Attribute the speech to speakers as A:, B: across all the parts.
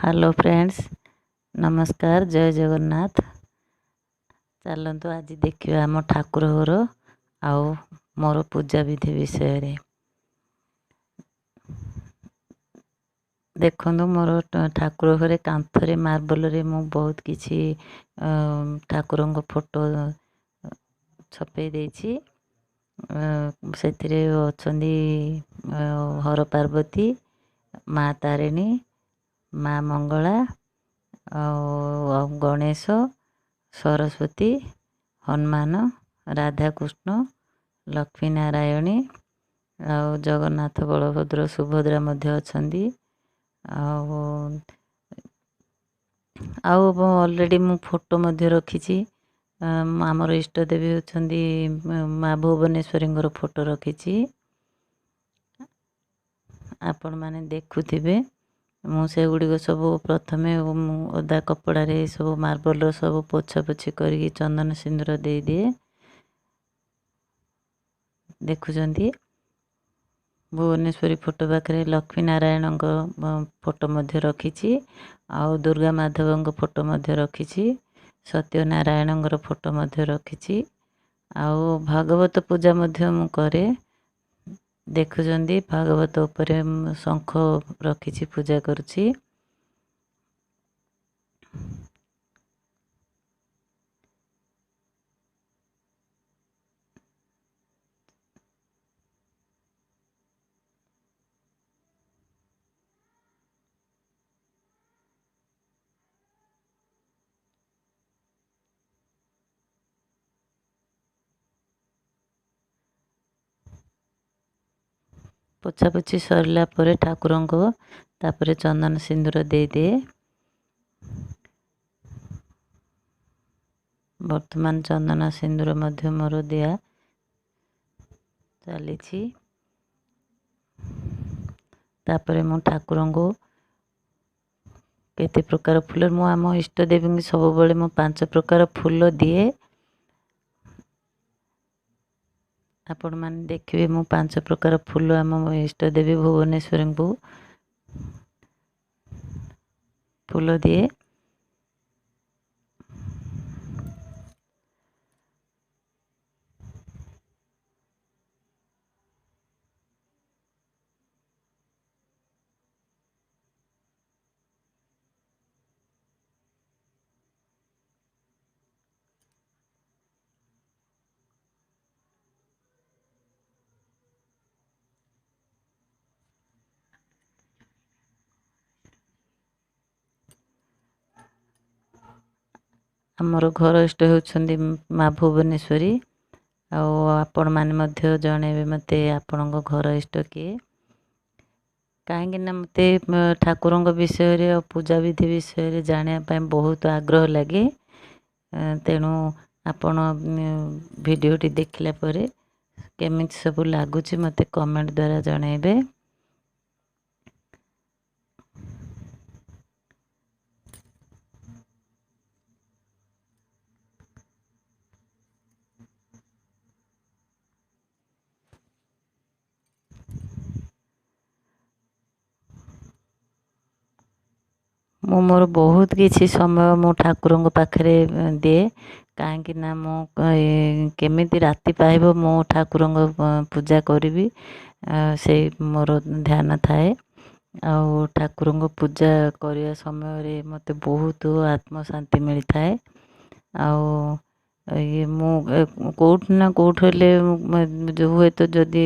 A: Hello friends, नमस्कार, जय जगन्नाथ। चलतु आज देखिए आम ठाकुर घर आउ मोर पूजा विधि विषय। देखो मोर ठाकुर घरे कांथरे मार्बल रे मु बहुत किछि ठाकुर फोटो छपे देछि। से हर पार्वती, माँ तारिणी, माँ मंगला, गणेश, सरस्वती, हनुमान, राधाकृष्ण, लक्ष्मी नारायणी, जगन्नाथ, बलभद्र, सुभद्रा मध्य अछंदी। ऑलरेडी मु फोटो मध्य रखी। आमर इष्ट देवी होती माँ भुवनेश्वरी फोटो रखी। आपण मैंने देखुथिबे मुझे गुड़िक सब प्रथम ओदा कपड़े सब मार्बल सब पोछा पोछी कर चंदन सिंदूर दे दिए। देखुंत भुवनेश्वरी फोटो पाखे लक्ष्मी नारायण फोटो मध्य रखी। आउ दुर्गा माधव फोटो मध्य रखी। सत्यनारायण फोटो मध्य रखी। आउ भागवत पूजा मध्य मु करे। देखुंत भागवत उपरे शंख रखी पूजा करुछि। पोछा पोछी सरला परे ठाकुर को तापरे चंदन सिंदूर दे दिए। वर्तमान चंदन सिंदूर मध्य मोर दिया चली। तापरे मु ठाकुर को केते प्रकार फूल मु आम इष्ट देवी सब बड़े मु 5 प्रकार फूल दिए। आपण मैंने देखिए मु 5 प्रकार फूल आम इष्ट देवी भुवनेश्वरी को फूल दिए। आमर घर इष्ट होती माँ भुवनेश्वरी। आपण मैंने जनइबे मत आपण घर इष्ट किए कहीं मत ठाकुर विषय और पूजा विधि विषय जानापी बहुत आग्रह लगे। तेणु आपण भिडियोटी देखला परे केमिति सब लगुच मत कमेंट द्वारा जनइबे। मु मोर बहुत किछि समय मो ठाकुर पाखे दिए कहीं मु केमिति राति पाइब मो ठाकुर पूजा करी से मोर ध्यान थाए। आउ ठाकुर पूजा करने समय मते बहुत आत्म शांति मिलता है। आउ ये मु कौट ना कौट जो हुए तो जदि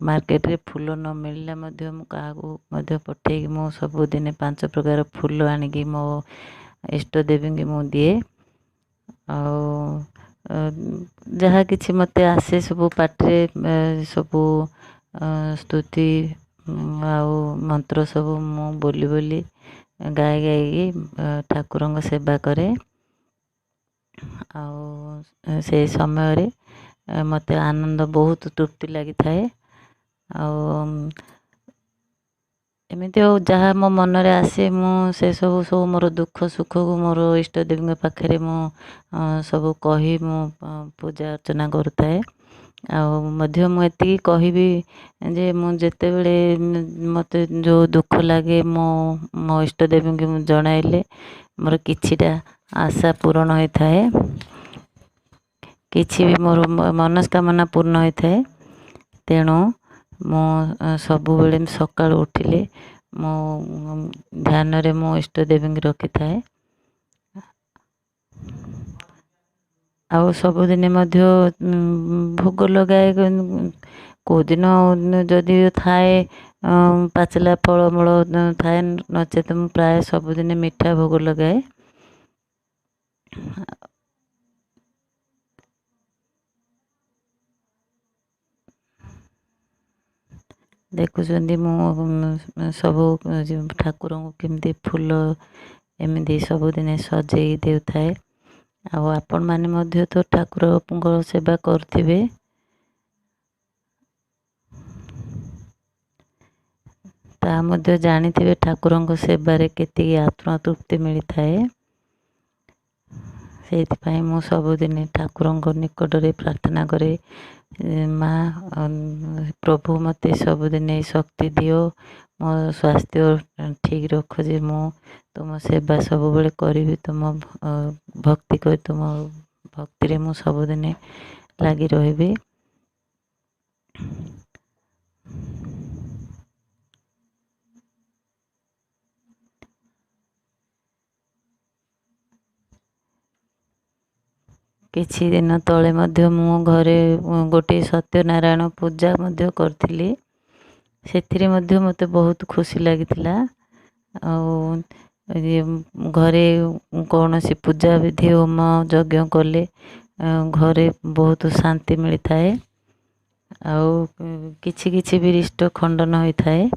A: मार्केट रे फूल न मिलला मध्य मु काहाकू मध्य पठे मु सबुदिन 5 प्रकार फूल आनिकी मो इष्ट देवी की मु दिए। जहाँ किछि मते आसे सब पाटे सबू स्तुति आउ मंत्र सब मु बोली बोली गाई गाई ठाकुर सेवा करे। आउ से समय रे मते आनंद बहुत तृप्ति लगी थाए। एमती जहाँ मो मन रे आसे मु से सब मोर दुख सुख को मोर इष्ट देवी पाखे मु सब कही मु पूजा अर्चना करुए। ଆଉ ମଧ୍ୟ ମୁଁ ଏତିକି କହିବି ଯେ ମୁଁ ଯେତେବେଳେ ମୋତେ ଯେଉଁ ଦୁଃଖ ଲାଗେ ମୋ ଇଷ୍ଟଦେବୀଙ୍କୁ ମୁଁ ଜଣାଇଲେ ମୋର କିଛିଟା ଆଶା ପୂରଣ ହୋଇଥାଏ, କିଛି ବି ମୋର ମନସ୍କାମନା ପୂର୍ଣ୍ଣ ହୋଇଥାଏ। ତେଣୁ ମୁଁ ସବୁବେଳେ ସକାଳୁ ଉଠିଲେ ମୁଁ ଧ୍ୟାନରେ ମୋ ଇଷ୍ଟଦେବୀଙ୍କୁ ରଖିଥାଏ। ଆଉ ସବୁଦିନେ ମଧ୍ୟ ଭୋଗ ଲଗାଏ। କେଉଁଦିନ ଯଦି ଥାଏ ପାଚିଲା ଫଳମୂଳ ଥାଏ, ନଚେତ ମୁଁ ପ୍ରାୟ ସବୁଦିନେ ମିଠା ଭୋଗ ଲଗାଏ। ଦେଖୁଛନ୍ତି ମୁଁ ସବୁ ଠାକୁରଙ୍କୁ କେମିତି ଫୁଲ ଏମିତି ସବୁଦିନେ ସଜେଇ ଦେଉଥାଏ। ଆଉ ଆପଣମାନେ ମଧ୍ୟ ତ ଠାକୁରଙ୍କ ସେବା କରୁଥିବେ। ତାହା ମଧ୍ୟ ଜାଣିଥିବେ ଠାକୁରଙ୍କ ସେବାରେ କେତିକି ଆତ୍ମତୃପ୍ତି ମିଳିଥାଏ। ସେଇଥିପାଇଁ ମୁଁ ସବୁଦିନେ ଠାକୁରଙ୍କ ନିକଟରେ ପ୍ରାର୍ଥନା କରେ, ମା ପ୍ରଭୁ ମୋତେ ସବୁଦିନେ ଶକ୍ତି ଦିଅ, ମୋ ସ୍ୱାସ୍ଥ୍ୟ ଠିକ୍ ରଖ ଯେ ମୁଁ ତୁମ ସେବା ସବୁବେଳେ କରିବି, ତୁମ ଭକ୍ତି କରି ତୁମ ଭକ୍ତିରେ ମୁଁ ସବୁଦିନେ ଲାଗି ରହିବି। କିଛି ଦିନ ତଳେ ମଧ୍ୟ ମୁଁ ଘରେ ଗୋଟିଏ ସତ୍ୟନାରାୟଣ ପୂଜା ମଧ୍ୟ କରିଥିଲି। ସେଥିରେ ମଧ୍ୟ ମୋତେ ବହୁତ ଖୁସି ଲାଗିଥିଲା। ଆଉ ଘରେ କୌଣସି ପୂଜା ବିଧି ହୋମ ଯଜ୍ଞ କଲେ ଘରେ ବହୁତ ଶାନ୍ତି ମିଳିଥାଏ। ଆଉ କିଛି କିଛି ବି ରିଷ୍ଟ ଖଣ୍ଡନ ହୋଇଥାଏ।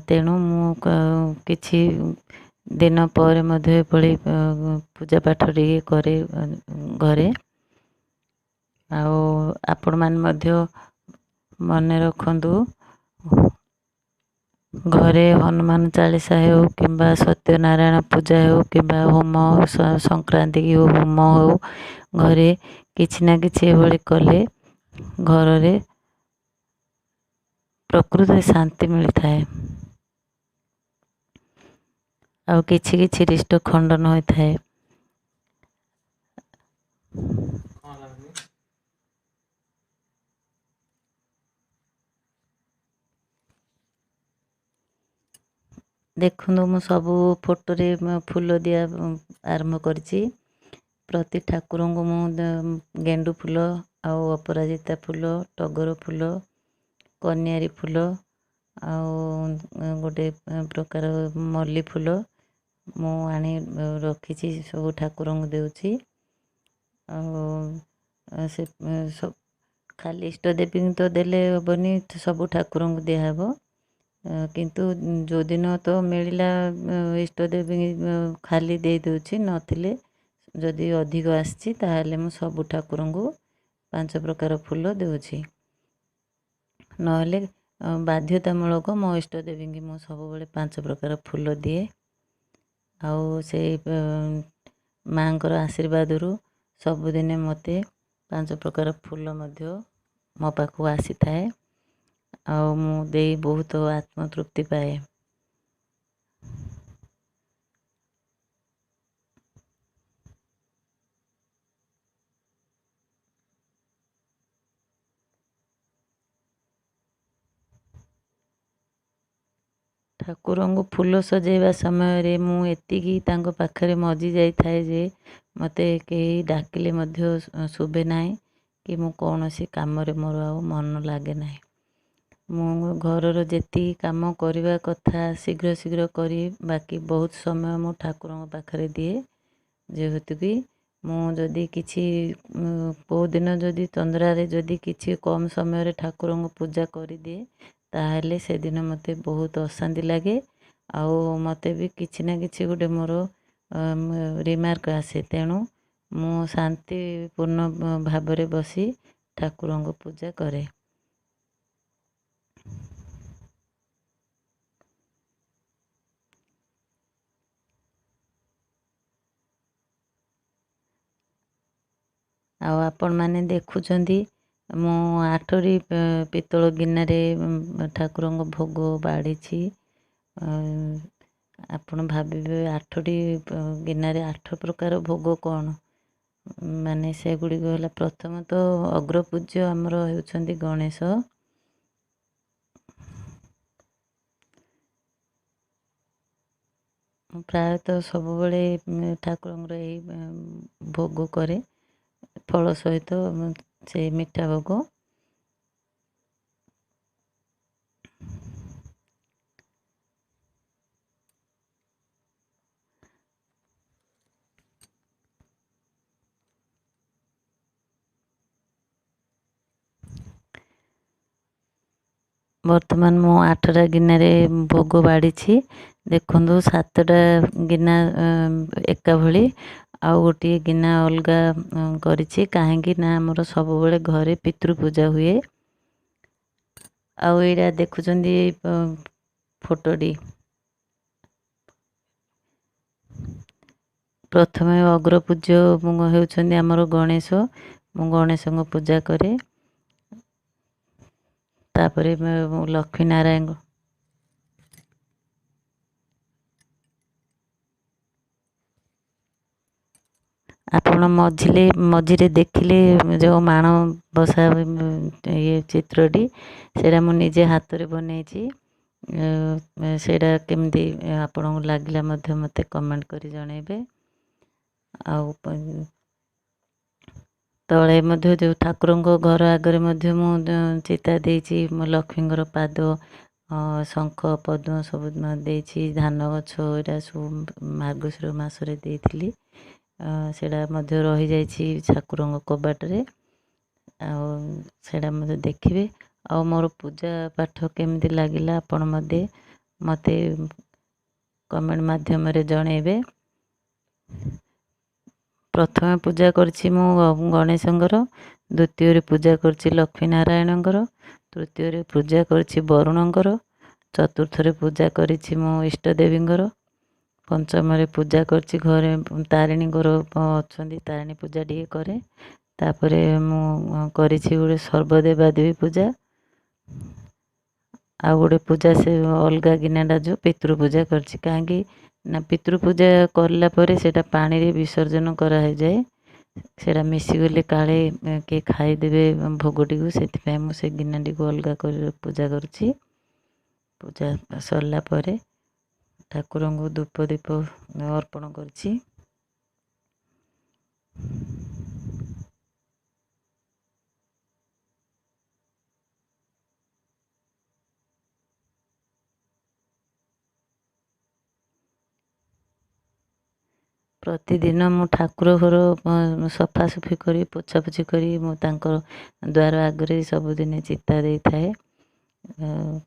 A: ତେଣୁ ମୁଁ କିଛି ଦିନ ପରେ ମଧ୍ୟ ଏଭଳି ପୂଜା ପାଠ ଟିକେ କରେ ଘରେ। ଆଉ ଆପଣମାନେ ମଧ୍ୟ ମନେ ରଖନ୍ତୁ, ଘରେ ହନୁମାନ ଚାଳିଶା ହେଉ କିମ୍ବା ସତ୍ୟନାରାୟଣ ପୂଜା ହେଉ କିମ୍ବା ହୋମ ସଂକ୍ରାନ୍ତି କି ହୋମ ହେଉ, ଘରେ କିଛି ନା କିଛି ଏଭଳି କଲେ ଘରରେ ପ୍ରକୃତରେ ଶାନ୍ତି ମିଳିଥାଏ। ଆଉ କିଛି କିଛି ରିଷ୍ଟ ଖଣ୍ଡନ ହୋଇଥାଏ। ଦେଖନ୍ତୁ ମୁଁ ସବୁ ଫଟୋରେ ଫୁଲ ଦିଆ ଆରମ୍ଭ କରିଛି। ପ୍ରତି ଠାକୁରଙ୍କୁ ମୁଁ ଗେଣ୍ଡୁ ଫୁଲ ଆଉ ଅପରାଜିତା ଫୁଲ, ଟଗର ଫୁଲ, କନିଆରୀ ଫୁଲ ଆଉ ଗୋଟେ ପ୍ରକାର ମଲ୍ଲି ଫୁଲ ମୁଁ ଆଣି ରଖିଛି, ସବୁ ଠାକୁରଙ୍କୁ ଦେଉଛି। ଆଉ ସେ ଖାଲି ଇଷ୍ଟଦେବୀଙ୍କୁ ତ ଦେଲେ ହେବନି, ସବୁ ଠାକୁରଙ୍କୁ ଦିଆହେବ। କିନ୍ତୁ ଯେଉଁଦିନ ତ ମିଳିଲା ଇଷ୍ଟଦେବୀ ଖାଲି ଦେଇ ଦେଉଛି, ନଥିଲେ ଯଦି ଅଧିକ ଆସିଛି ତାହେଲେ ମୁଁ ସବୁ ଠାକୁରଙ୍କୁ 5 ପ୍ରକାର ଫୁଲ ଦେଉଛି। ନହେଲେ ବାଧ୍ୟତାମୂଳକ ମୋ ଇଷ୍ଟଦେବୀଙ୍କୁ ମୁଁ ସବୁବେଳେ 5 ପ୍ରକାର ଫୁଲ ଦିଏ। ଆଉ ସେଇ ମାଙ୍କର ଆଶୀର୍ବାଦରୁ ସବୁଦିନେ ମୋତେ 5 ପ୍ରକାର ଫୁଲ ମଧ୍ୟ ମୋ ପାଖକୁ ଆସିଥାଏ। ଆଉ ମୁଁ ଦେଇ ବହୁତ ଆତ୍ମତୃପ୍ତି ପାଏ। ଠାକୁରଙ୍କୁ ଫୁଲ ସଜେଇବା ସମୟରେ ମୁଁ ଏତିକି ତାଙ୍କ ପାଖରେ ମଜି ଯାଇଥାଏ ଯେ ମୋତେ କେହି ଡାକିଲେ ମଧ୍ୟ ଶୁଭେ ନାହିଁ, କି ମୁଁ କୌଣସି କାମରେ ମୋର ଆଉ ମନ ଲାଗେ ନାହିଁ। ମୁଁ ଘରର ଯେତିକି କାମ କରିବା କଥା ଶୀଘ୍ର ଶୀଘ୍ର କରି ବାକି ବହୁତ ସମୟ ମୁଁ ଠାକୁରଙ୍କ ପାଖରେ ଦିଏ। ଯେହେତୁ କି ମୁଁ ଯଦି କିଛି କେଉଁଦିନ ଯଦି ତନ୍ଦ୍ରାରେ ଯଦି କିଛି କମ୍ ସମୟରେ ଠାକୁରଙ୍କୁ ପୂଜା କରିଦିଏ, ତାହେଲେ ସେଦିନ ମୋତେ ବହୁତ ଅଶାନ୍ତି ଲାଗେ। ଆଉ ମୋତେ ବି କିଛି ନା କିଛି ଗୋଟେ ମୋର ରିମାର୍କ ଆସେ। ତେଣୁ ମୁଁ ଶାନ୍ତିପୂର୍ଣ୍ଣ ଭାବରେ ବସି ଠାକୁରଙ୍କୁ ପୂଜା କରେ। ଆଉ ଆପଣମାନେ ଦେଖୁଛନ୍ତି ମୁଁ 8ଟି ପିତ୍ତଳ ଗିନାରେ ଠାକୁରଙ୍କ ଭୋଗ ବାଢ଼ିଛି। ଆପଣ ଭାବିବେ 8ଟି ଗିନାରେ 8 ପ୍ରକାର ଭୋଗ କ'ଣ? ମାନେ ସେଗୁଡ଼ିକ ହେଲା, ପ୍ରଥମତଃ ଅଗ୍ରପୂଜ୍ୟ ଆମର ହେଉଛନ୍ତି ଗଣେଶ। ମୁଁ ପ୍ରାୟତଃ ସବୁବେଳେ ଠାକୁରଙ୍କର ଏଇ ଭୋଗ କରେ, ଫଳ ସହିତ ସେଇ ମିଠା ଭୋଗ। ବର୍ତ୍ତମାନ ମୁଁ 8ଟା ଗିନାରେ ଭୋଗ ବାଢ଼ିଛି। ଦେଖନ୍ତୁ 7ଟା ଗିନା ଏକା ଭଳି, ଆଉ ଗୋଟିଏ ଗିନା ଅଲଗା କରିଛି। କାହିଁକି ନା ଆମର ସବୁବେଳେ ଘରେ ପିତୃ ପୂଜା ହୁଏ। ଆଉ ଏଇଟା ଦେଖୁଛନ୍ତି ଏଇ ଫଟୋଟି, ପ୍ରଥମେ ଅଗ୍ରପୂଜ୍ୟ ହେଉଛନ୍ତି ଆମର ଗଣେଶ। ମୁଁ ଗଣେଶଙ୍କ ପୂଜା କରେ। ତାପରେ ଲକ୍ଷ୍ମୀ ନାରାୟଣ, ଆପଣ ମଝିରେ ଦେଖିଲେ ଯେଉଁ ମାଣ ବସା ଇଏ ଚିତ୍ରଟି, ସେଇଟା ମୁଁ ନିଜେ ହାତରେ ବନେଇଛି। ସେଇଟା କେମିତି ଆପଣଙ୍କୁ ଲାଗିଲା ମଧ୍ୟ ମୋତେ କମେଣ୍ଟ କରି ଜଣାଇବେ। ଆଉ ତଳେ ମଧ୍ୟ ଯେଉଁ ଠାକୁରଙ୍କ ଘର ଆଗରେ ମଧ୍ୟ ମୁଁ ଚିତା ଦେଇଛି। ମୋ ଲକ୍ଷ୍ମୀଙ୍କର ପାଦ, ଶଙ୍ଖ ପଦ୍ମ ସବୁ ଦେଇଛି। ଧାନ ଗଛ ଏଇଟା ସବୁ ମାର୍ଗଶିର ମାସରେ ଦେଇଥିଲି। ସେଇଟା ମଧ୍ୟ ରହିଯାଇଛି ଠାକୁରଙ୍କ କବାଟରେ। ଆଉ ସେଇଟା ମଧ୍ୟ ଦେଖିବେ। ଆଉ ମୋର ପୂଜା ପାଠ କେମିତି ଲାଗିଲା ଆପଣ ମୋତେ କମେଣ୍ଟ ମାଧ୍ୟମରେ ଜଣାଇବେ। ପ୍ରଥମେ ପୂଜା କରିଛି ମୁଁ ଗଣେଶଙ୍କର, ଦ୍ୱିତୀୟରେ ପୂଜା କରିଛି ଲକ୍ଷ୍ମୀ ନାରାୟଣଙ୍କର, ତୃତୀୟରେ ପୂଜା କରିଛି ବରୁଣଙ୍କର, ଚତୁର୍ଥରେ ପୂଜା କରିଛି ମୁଁ ଇଷ୍ଟ ଦେବୀଙ୍କର, ପଞ୍ଚମରେ ପୂଜା କରିଛି ଘରେ ତାରିଣୀଙ୍କର ଅଛନ୍ତି, ତାରିଣୀ ପୂଜା ଟିକେ କରେ। ତାପରେ ମୁଁ କରିଛି ଗୋଟେ ସର୍ବଦେବାଦେବୀ ପୂଜା। ଆଉ ଗୋଟେ ପୂଜା ସେ ଅଲଗା ଗିନାଟା ଯେଉଁ ପିତୃ ପୂଜା କରିଛି। କାହିଁକି ନା ପିତୃ ପୂଜା କଲା ପରେ ସେଇଟା ପାଣିରେ ବିସର୍ଜନ କରାଯାଏ। ସେଇଟା ମିଶିଗଲେ କାଳେ କିଏ ଖାଇଦେବେ ଭୋଗଟିକୁ, ସେଥିପାଇଁ ମୁଁ ସେ ଗିନାଟିକୁ ଅଲଗା କରି ପୂଜା କରୁଛି। ପୂଜା ସରିଲା ପରେ ଠାକୁରଙ୍କୁ ଧୂପ ଦୀପ ଅର୍ପଣ କରିଛି। ପ୍ରତିଦିନ ମୁଁ ଠାକୁର ଘର ସଫାସୁଫି କରି ପୋଛାପୋଛି କରି ମୁଁ ତାଙ୍କ ଦ୍ୱାର ଆଗରେ ସବୁଦିନେ ଚିତା ଦେଇଥାଏ।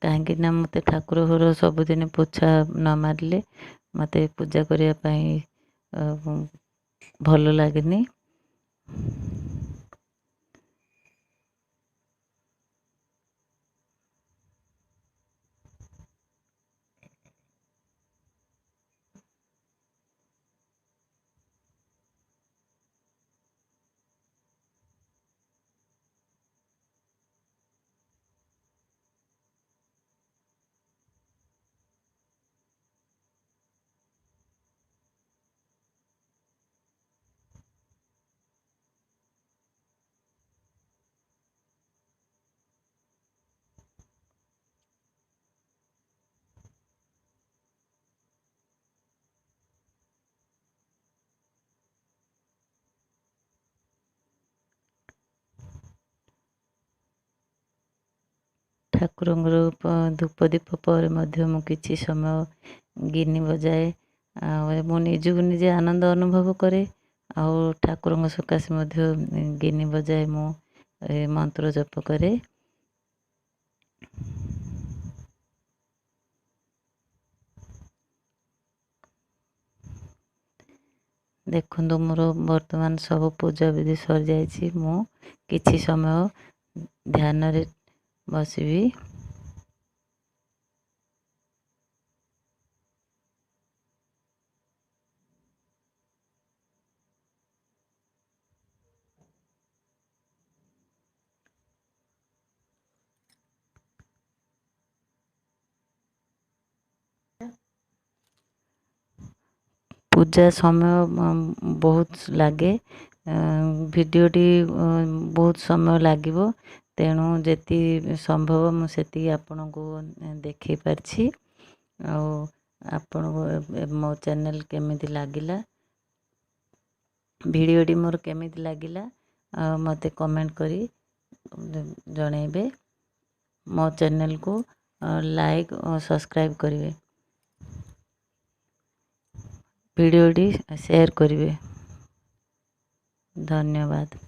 A: କାହିଁକି ନା ମୋତେ ଠାକୁର ଘର ସବୁଦିନେ ପୋଛା ନ ମାରିଲେ ମୋତେ ପୂଜା କରିବା ପାଇଁ ଭଲ ଲାଗେନି। ଠାକୁରଙ୍କର ଧୂପ ଦୀପ ପରେ ମଧ୍ୟ ମୁଁ କିଛି ସମୟ ଗିନି ବଜାଏ। ଆଉ ମୁଁ ନିଜକୁ ନିଜେ ଆନନ୍ଦ ଅନୁଭବ କରେ। ଆଉ ଠାକୁରଙ୍କ ସକାଶେ ମଧ୍ୟ ଗିନି ବଜାଏ, ମୁଁ ମନ୍ତ୍ର ଜପ କରେ। ଦେଖନ୍ତୁ ମୋର ବର୍ତ୍ତମାନ ସବୁ ପୂଜା ବିଧି ସରିଯାଇଛି। ମୁଁ କିଛି ସମୟ ଧ୍ୟାନରେ ବସିବି। ପୂଜା ସମୟ ବହୁତ ଲାଗେ। ଭିଡ଼ିଓଟି ବହୁତ ସମୟ ଲାଗିବ, ତେଣୁ ଯେତିକି ସମ୍ଭବ ମୁଁ ସେତିକି ଆପଣଙ୍କୁ ଦେଖେଇ ପାରିଛି। ଆଉ ଆପଣଙ୍କୁ ମୋ ଚ୍ୟାନେଲ୍ କେମିତି ଲାଗିଲା, ଭିଡ଼ିଓଟି ମୋର କେମିତି ଲାଗିଲା ମୋତେ କମେଣ୍ଟ କରି ଜଣେଇବେ। ମୋ ଚ୍ୟାନେଲ୍କୁ ଲାଇକ୍ ଓ ସବସ୍କ୍ରାଇବ୍ କରିବେ, ଭିଡ଼ିଓଟି ସେୟାର କରିବେ। ଧନ୍ୟବାଦ।